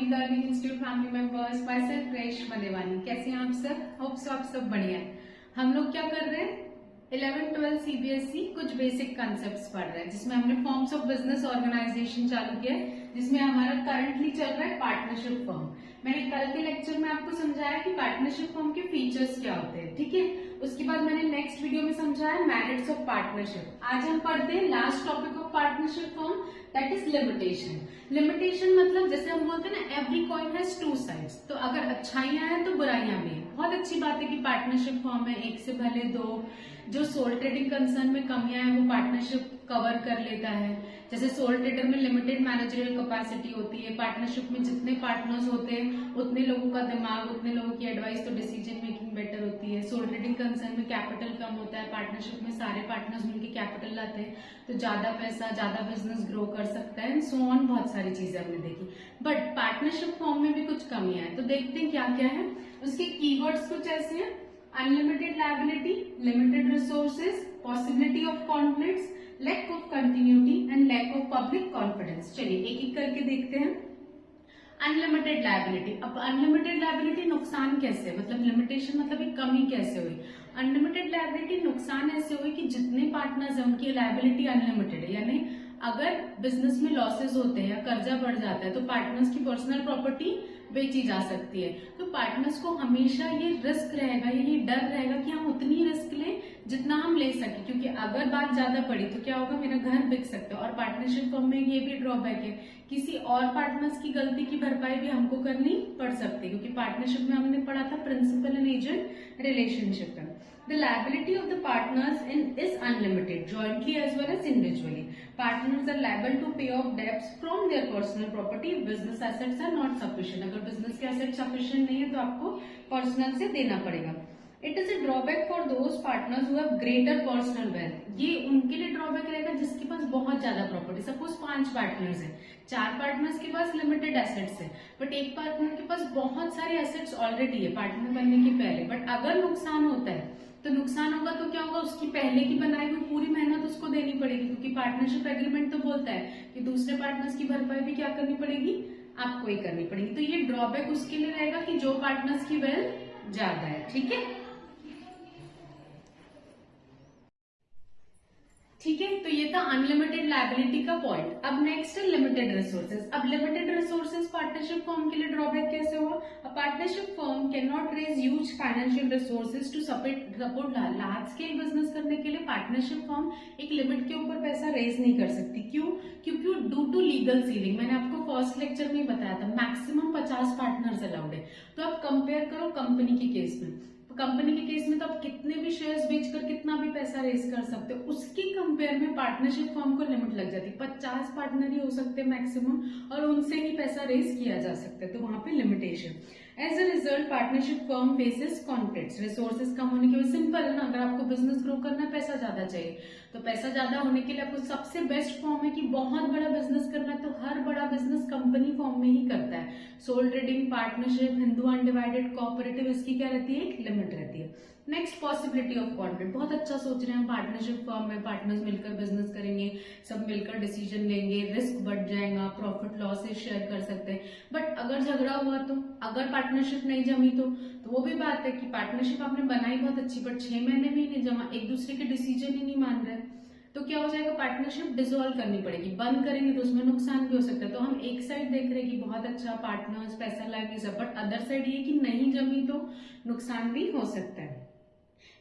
Learning institute family members, myself क्रेश मदेवानी। कैसे हैं आप सब? होप सो आप सब बढ़िया है। हम लोग क्या कर रहे हैं? 11-12 सीबीएसई कुछ बेसिक कंसेप्ट्स पढ़ रहे हैं, जिसमें हमने फॉर्म्स ऑफ बिजनेस ऑर्गेनाइजेशन चालू किया है, जिसमें हमारा करंटली चल रहा है पार्टनरशिप फर्म। मैंने कल के लेक्चर में आपको समझाया कि पार्टनरशिप फर्म के फीचर्स क्या होते हैं, ठीक है। उसके बाद मैंने नेक्स्ट वीडियो में समझाया मेरिट्स ऑफ पार्टनरशिप। आज हम पढ़ते हैं last topic of partnership firm, that is limitation. Limitation मतलब जैसे हम बोलते हैं ना, every coin has two sides. तो अगर अच्छाइयां हैं तो बुराइयां भी हैं। बहुत अच्छी बात है कि पार्टनरशिप फर्म में एक से भले दो। जो सोल ट्रेडिंग कंसर्न में कमियां हैं वो पार्टनरशिप कवर कर लेता है। जैसे सोल ट्रेडर में लिमिटेड मैनेजरियल कैपेसिटी होती है। पार्टनरशिप में जितने पार्टनर्स होते हैं उतने लोगों का दिमाग, उतने लोगों की एडवाइस, तो डिसीजन मेकिंग बेटर होती है। सोल ट्रेडिंग कंसर्न में कैपिटल कम होता है। पार्टनरशिप में सारे पार्टनर्स मिलकर कैपिटल लाते हैं, तो ज्यादा पैसा, ज्यादा बिजनेस ग्रो कर सकता है, एंड सो ऑन। बहुत सारी चीजें हमने देखी। बट पार्टनरशिप फॉर्म में भी कुछ कमियां हैं, तो देखते हैं क्या क्या है। उसके कीवर्ड्स कुछ ऐसे हैं: unlimited liability, limited resources, possibility of conflicts, lack of continuity and lack of public confidence. चलिए एक एक करके देखते हैं। Unlimited liability. अब अनलिमिटेड लायबिलिटी नुकसान कैसे, मतलब लिमिटेशन मतलब एक कमी कैसे हुई? अनलिमिटेड लायबिलिटी नुकसान ऐसे हुई कि जितने पार्टनर्स हैं उनकी लायबिलिटी अनलिमिटेड है, यानी अगर बिजनेस में लॉसेस होते हैं या कर्जा बढ़ जाता है तो पार्टनर्स की पर्सनल प्रॉपर्टी बेची जा सकती है। तो पार्टनर्स को हमेशा ये रिस्क रहेगा, ये डर रहेगा कि हम उतनी रिस्क लें जितना हम ले सके, क्योंकि अगर बात ज्यादा पड़ी तो क्या होगा, मेरा घर बिक सकता है। और पार्टनरशिप फर्म में ये भी ड्रॉबैक है, किसी और पार्टनर्स की गलती की भरपाई भी हमको करनी पड़ सकती है, क्योंकि पार्टनरशिप में हमने पढ़ा था प्रिंसिपल एंड एजेंट रिलेशनशिप में। The liability of the partners is unlimited, jointly as well as individually. Partners are liable to pay off debts from their personal property if business assets are not sufficient. अगर business के assets sufficient नहीं है तो आपको personal से देना पड़ेगा. It is a drawback for those partners who have greater personal wealth. ये उनके लिए ड्रॉबैक रहेगा जिसके पास बहुत ज्यादा प्रॉपर्टी। सपोज 5 पार्टनर्स हैं, 4 पार्टनर्स के पास लिमिटेड एसेट्स है, बट एक पार्टनर के पास बहुत सारे एसेट्स ऑलरेडी है पार्टनर बनने के पहले। बट अगर नुकसान होता है तो नुकसान होगा तो क्या होगा, उसकी पहले की बनाई हुई पूरी मेहनत उसको देनी पड़ेगी, क्योंकि पार्टनरशिप एग्रीमेंट तो बोलता है कि दूसरे पार्टनर्स की भरपाई भी क्या करनी पड़ेगी, आपको ही करनी पड़ेगी। तो ये ड्रॉबैक उसके लिए रहेगा कि जो पार्टनर्स की वेल्थ ज्यादा है, ठीक है। ठीक है, तो ये था अनलिमिटेड लायबिलिटी का पॉइंट। अब नेक्स्ट है लिमिटेड रिसोर्सेज। अब लिमिटेड रिसोर्सेज पार्टनरशिप फर्म के लिए ड्रॉबैक कैसे हुआ? A partnership firm can not raise huge financial resources to support large scale business करने के लिए पार्टनरशिप फर्म एक लिमिट के ऊपर पैसा रेज नहीं कर सकती। क्यों? क्योंकि ड्यू टू लीगल सीलिंग। मैंने आपको फर्स्ट लेक्चर में ही बताया था, मैक्सिमम 50 पार्टनर्स अलाउड है। तो आप कंपेयर करो कंपनी के केस में, कंपनी के केस में तो आप कितने भी शेयर्स बेचकर कितना भी पैसा रेज कर सकते हो, उसकी कंपेयर में पार्टनरशिप फर्म को लिमिट लग जाती है। 50 पार्टनर ही हो सकते हैं मैक्सिमम, और उनसे ही पैसा रेज किया जा सकता है, तो वहां पे limitation. As a result partnership firm faces conflicts. Resources कम होने की वजह, सिंपल है ना, अगर आपको बिजनेस ग्रो करना है पैसा ज्यादा चाहिए, तो पैसा ज्यादा होने के लिए आपको सबसे बेस्ट फॉर्म है कि बहुत बड़ा बिजनेस करना है तो हर बड़ा बिजनेस कंपनी फॉर्म में ही करता है। Sole trading, partnership, Hindu undivided, cooperative, इसकी क्या रहती है, एक लिमिट रहती है। Next, possibility of conflict. बहुत अच्छा सोच रहे हैं, पार्टनरशिप फर्म में पार्टनर्स मिलकर बिजनेस करेंगे, सब मिलकर डिसीजन लेंगे, रिस्क बढ़ जाएगा, प्रॉफिट लॉसेस शेयर कर सकते हैं। बट अगर झगड़ा हुआ तो, अगर पार्टनरशिप नहीं जमी तो वो भी बात है कि पार्टनरशिप आपने बनाई बहुत अच्छी, बट 6 महीने भी नहीं जमा, एक दूसरे के डिसीजन ही नहीं मान रहे, तो क्या हो जाएगा, पार्टनरशिप डिसॉल्व करनी पड़ेगी। बंद करेंगे तो उसमें नुकसान भी हो सकता है। तो हम एक साइड देख रहे हैं कि बहुत अच्छा पार्टनर्स, पैसा लाएंगे सब, बट अदर साइड ये कि नहीं जमी तो नुकसान भी हो सकता है।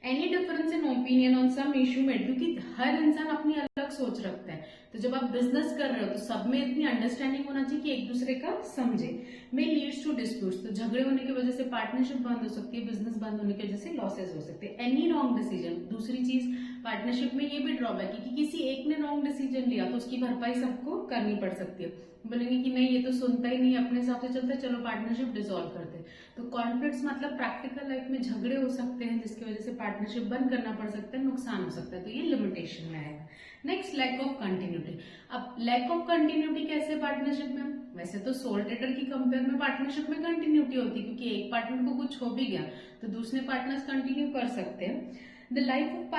Any difference in opinion on some issue में, क्योंकि हर इंसान अपनी अलग सोच रखता है, तो जब आप बिजनेस कर रहे हो तो सब में इतनी अंडरस्टैंडिंग होना चाहिए कि एक दूसरे का समझे। मे लीड्स टू डिस्प्यूट्स, तो झगड़े होने की वजह से पार्टनरशिप बंद हो सकती है, बिजनेस बंद होने की वजह से लॉसेज हो सकते हैं। एनी रॉन्ग डिसीजन, दूसरी चीज पार्टनरशिप में ये भी ड्रॉबैक है कि किसी एक ने रॉन्ग डिसीजन लिया तो उसकी भरपाई सबको करनी पड़ सकती है। बोलेंगे कि नहीं ये तो सुनता ही नहीं, अपने हिसाब से चलता है, चलो पार्टनरशिप डिसॉल्व करते हैं। तो कॉन्फ्लिक्ट्स मतलब प्रैक्टिकल लाइफ में झगड़े हो सकते हैं, जिसकी वजह से पार्टनरशिप बंद करना पड़ सकता है, नुकसान हो सकता है, तो ये लिमिटेशन में आएगा। Next, lack of continuity. अब लैक ऑफ कंटिन्यूटी कैसे पार्टनरशिप में? वैसे तो सोल ट्रेडर की कंपेयर में पार्टनरशिप में कंटिन्यूटी होती है, क्योंकि एक पार्टनर को कुछ हो भी गया तो दूसरे पार्टनर्स कंटिन्यू कर सकते हैं। The life of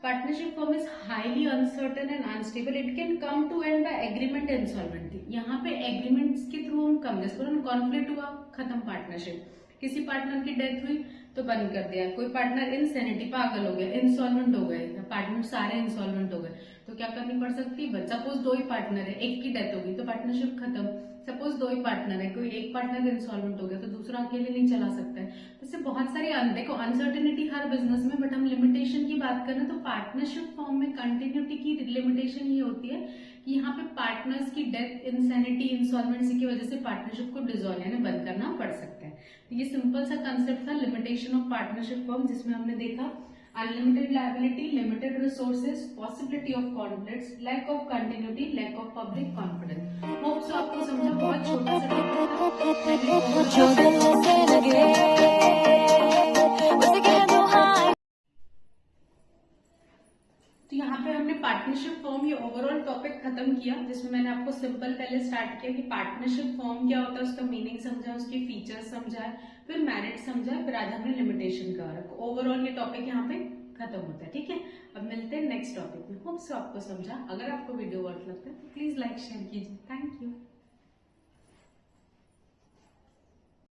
partnership form is highly uncertain and unstable, it can come to end by agreement insolvency. यहाँ पे एग्रीमेंट्स के थ्रू हम कम, जैसे कॉन्फ्लिक्ट हुआ, खत्म पार्टनरशिप, किसी पार्टनर की डेथ हुई तो बंद कर दिया, कोई पार्टनर इनसेनिटी, पागल हो गया, इंसॉल्वेंट हो गए, पार्टनर सारे इंसॉल्वेंट हो गए, तो क्या करनी पड़ सकती है? सपोज 2 ही पार्टनर है, एक की डेथ होगी तो पार्टनरशिप खत्म। सपोज 2 ही पार्टनर है, कोई एक पार्टनर इंसॉल्वेंट हो गया तो दूसरा अकेले नहीं चला सकता है। इससे बहुत सारी देखो अनसर्टेनिटी हर बिजनेस में, बट हम लिमिटेशन की बात करें तो पार्टनरशिप फॉर्म में कंटिन्यूटी की लिमिटेशन ये होती है कि यहाँ पे पार्टनर्स की डेथ, इंसैनिटी, इंसॉल्वेंसी की वजह से पार्टनरशिप को डिसॉल्व यानी बंद करना पड़ सकता है। तो ये सिंपल सा कंसेप्ट था लिमिटेशन ऑफ पार्टनरशिप फॉर्म, जिसमें हमने देखा unlimited liability, limited resources, possibility of conflicts, lack of continuity, lack of public confidence. Hope so आपको समझा, बहुत छोटा सा तो यहाँ पे हमने पार्टनरशिप फॉर्म ये ओवरऑल टॉपिक खत्म किया, जिसमें मैंने आपको सिंपल पहले स्टार्ट किया कि पार्टनरशिप फॉर्म क्या होता है, उसका मीनिंग समझा, उसके फीचर्स समझा, फिर मेरिट समझा, फिर आज हमने लिमिटेशन कवर। ओवरऑल ये टॉपिक यहाँ पे खत्म होता है। ठीक है, अब मिलते हैं नेक्स्ट टॉपिक में। होप सो आपको समझा। अगर आपको वीडियो वर्थ लगता है तो प्लीज लाइक शेयर कीजिए। Thank you.